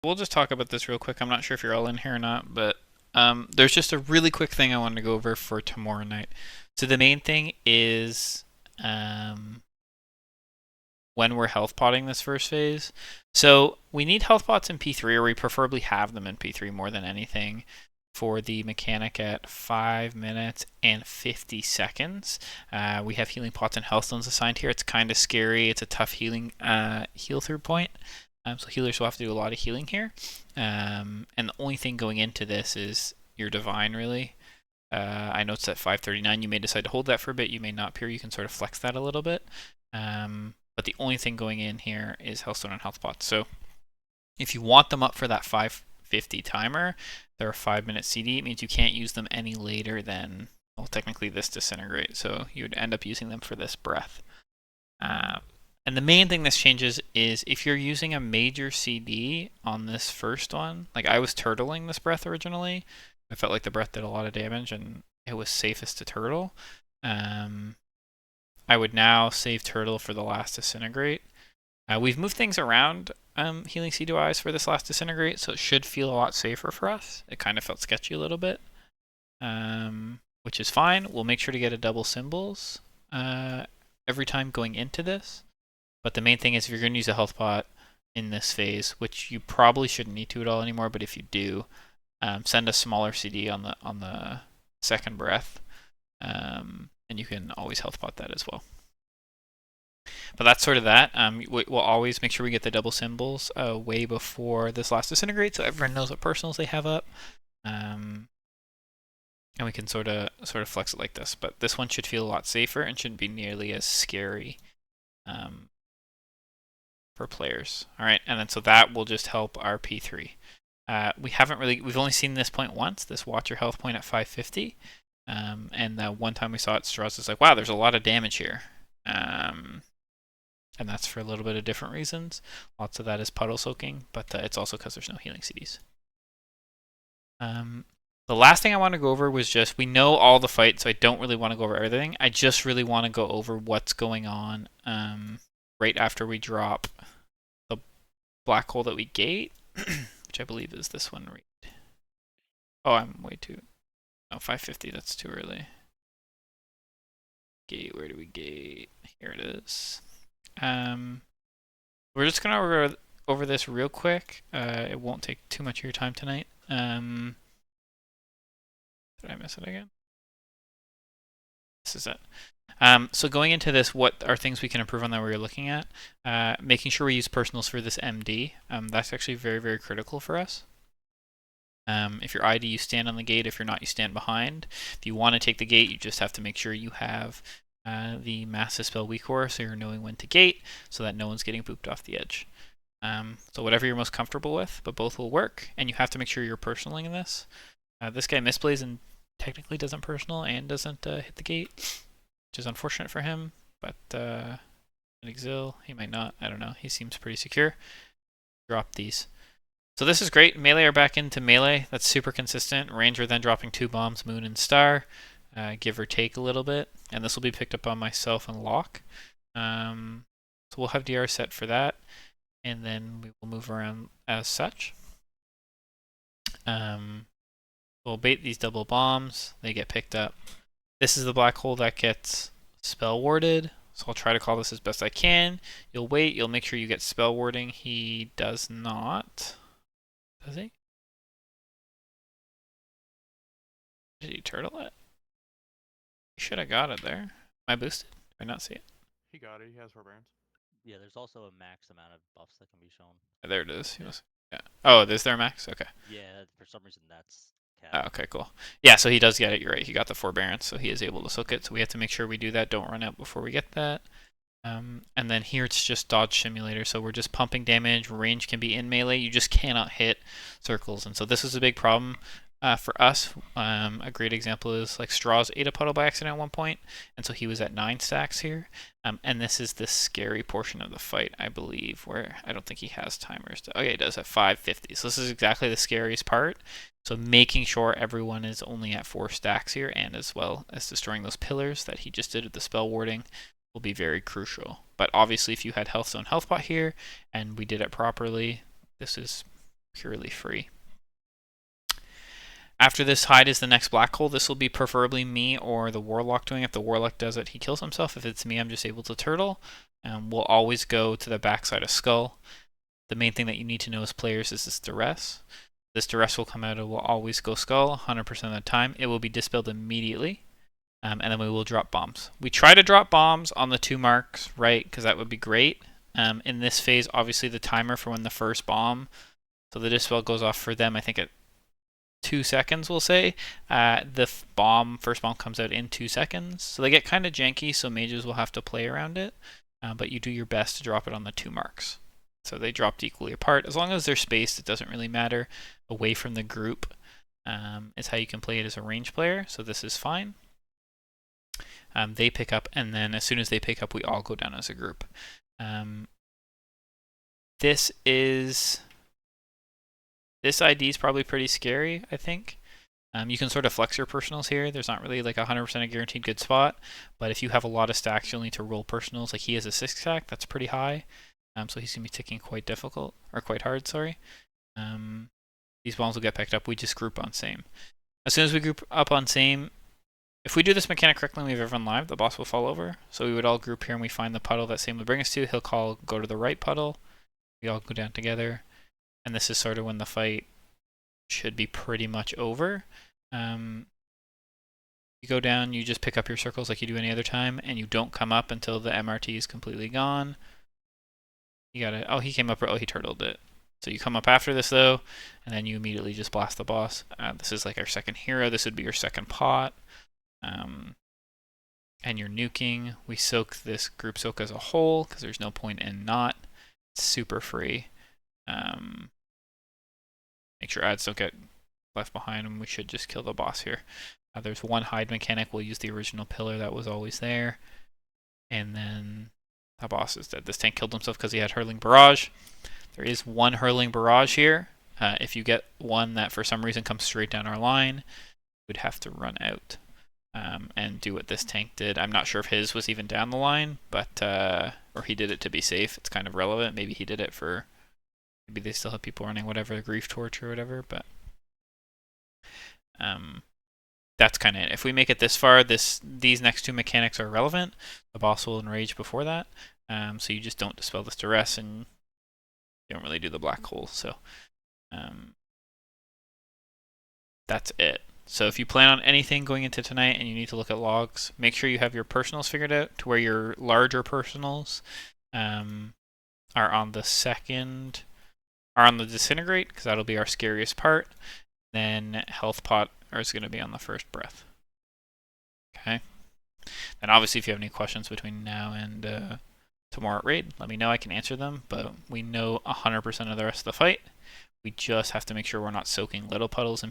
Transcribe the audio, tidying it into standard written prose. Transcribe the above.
We'll just talk about this real quick. I'm not sure if you're all in here or not, but there's just a really quick thing I wanted to go over for tomorrow night. So the main thing is when we're health potting this first phase. So we need health pots in P3, or we preferably have them in P3 more than anything, for the mechanic at 5 minutes and 50 seconds. We have healing pots and health stones assigned here. It's kind of scary. It's a tough heal through point. So healers will have to do a lot of healing here. And the only thing going into this is your divine, really. I know it's at 539. You may decide to hold that for a bit. You may not, Pure. You can sort of flex that a little bit. But the only thing going in here is Healthstone and Health Pots. So if you want them up for that 550 timer, they're a 5-minute CD. It means you can't use them any later than, well, technically this disintegrate. So you would end up using them for this breath. And the main thing this changes is if you're using a major CD on this first one, like I was turtling this breath originally. I felt like the breath did a lot of damage and it was safest to turtle. I would now save turtle for the last disintegrate. We've moved things around healing C2Is for this last disintegrate, so it should feel a lot safer for us. It kind of felt sketchy a little bit, which is fine. We'll make sure to get a double symbols every time going into this. But the main thing is if you're going to use a health pot in this phase, which you probably shouldn't need to at all anymore, but if you do, send a smaller CD on the second breath, and you can always health pot that as well. But that's sort of that. We'll always make sure we get the double symbols way before this last disintegrate, so everyone knows what personals they have up, and we can sort of flex it like this. But this one should feel a lot safer and shouldn't be nearly as scary for players. All right, and then so that will just help our P3. We've only seen this point once, this watch your health point at 550. And the one time we saw it, Strauss is like, wow, there's a lot of damage here. And that's for a little bit of different reasons. Lots of that is puddle soaking, but it's also because there's no healing CDs. The last thing I want to go over was just, we know all the fights, so I don't really want to go over everything. I just really want to go over what's going on right after we drop the black hole that we gate, which I believe is this one. Oh, I'm way too... No, 550, that's too early. Gate, where do we gate? Here it is. We're just going to over this real quick. It won't take too much of your time tonight. Did I miss it again? This is it. So going into this, what are things we can improve on that we're looking at? Making sure we use personals for this MD. That's actually very, very critical for us. If you're ID, you stand on the gate. If you're not, you stand behind. If you want to take the gate, you just have to make sure you have the Mass Dispel Weak Aura, so you're knowing when to gate, so that no one's getting booped off the edge. So whatever you're most comfortable with, but both will work, and you have to make sure you're personaling in this. This guy misplays and technically doesn't personal and doesn't hit the gate, which is unfortunate for him, but an exil, he might not, I don't know, he seems pretty secure. Drop these. So this is great. Melee are back into melee. That's super consistent. Ranger then dropping 2 bombs, Moon and Star, give or take a little bit. And this will be picked up on myself and Locke. So we'll have DR set for that. And then we will move around as such. We'll bait these double bombs. They get picked up. This is the black hole that gets spell warded. So I'll try to call this as best I can. You'll wait. You'll make sure you get spell warding. He does not. Does he? Did he turtle it? He should have got it there. Am I boosted? Did I not see it? He got it. He has forbearance. Yeah, there's also a max amount of buffs that can be shown. There it is. Yeah. Oh, is there a max? Okay. Yeah, for some reason that's capped. Okay, cool. Yeah, so he does get it. You're right. He got the forbearance, so he is able to soak it. So we have to make sure we do that. Don't run out before we get that. And then here it's just dodge simulator, so we're just pumping damage. Range can be in melee, you just cannot hit circles, and so this is a big problem for us. A great example is like Straws ate a puddle by accident at one point, and so he was at 9 stacks here. And this is the scary portion of the fight, I believe, where I don't think he has timers. Oh yeah, he does at 550. So this is exactly the scariest part. So making sure everyone is only at 4 stacks here, and as well as destroying those pillars that he just did with the spell warding, will be very crucial. But obviously if you had Healthstone Health Pot here and we did it properly, this is purely free. After this hide is the next black hole. This will be preferably me or the warlock doing it. If the warlock does it, he kills himself. If it's me, I'm just able to turtle. We'll always go to the backside of skull. The main thing that you need to know as players is this duress. This duress will come out, it will always go skull 100% of the time. It will be dispelled immediately, and then we will drop bombs. We try to drop bombs on the 2 marks, right, because that would be great. In this phase, obviously the timer for when the first bomb, so the dispel goes off for them, I think at 2 seconds, we'll say. The first bomb comes out in 2 seconds, so they get kind of janky, so mages will have to play around it, but you do your best to drop it on the 2 marks. So they dropped equally apart. As long as they're spaced, it doesn't really matter. Away from the group is how you can play it as a range player, so this is fine. They pick up, and then as soon as they pick up, we all go down as a group. This ID is probably pretty scary, I think. You can sort of flex your personals here. There's not really like 100% a guaranteed good spot, but if you have a lot of stacks, you'll need to roll personals. Like he has a 6 stack, that's pretty high. So he's going to be ticking quite difficult, or quite hard, sorry. These bombs will get picked up. We just group on same. As soon as we group up on same, if we do this mechanic correctly and we have everyone live, the boss will fall over. So we would all group here and we find the puddle that same would bring us to. He'll go to the right puddle. We all go down together. And this is sort of when the fight should be pretty much over. You go down, you just pick up your circles like you do any other time, and you don't come up until the MRT is completely gone. You gotta, oh, he came up, oh, he turtled it. So you come up after this though, and then you immediately just blast the boss. This is like our second hero. This would be your second pot. And you're nuking. We soak this group soak as a whole because there's no point in not. It's super free. Make sure ads don't get left behind, and we should just kill the boss here. There's one hide mechanic. We'll use the original pillar that was always there. And then the boss is dead. This tank killed himself because he had hurling barrage. There is one hurling barrage here. If you get one that for some reason comes straight down our line, we'd have to run out and do what this tank did. I'm not sure if his was even down the line, but or he did it to be safe. It's kind of relevant. Maybe he did it for, maybe they still have people running whatever, grief torch or whatever, but that's kind of it. If we make it this far, these next 2 mechanics are relevant. The boss will enrage before that, so you just don't dispel this duress, and you don't really do the black hole. So that's it. So if you plan on anything going into tonight and you need to look at logs, make sure you have your personals figured out to where your larger personals are on the disintegrate, because that'll be our scariest part. Then health pot is going to be on the first breath. Okay. And obviously if you have any questions between now and tomorrow at raid, let me know. I can answer them, but we know 100% of the rest of the fight. We just have to make sure we're not soaking little puddles in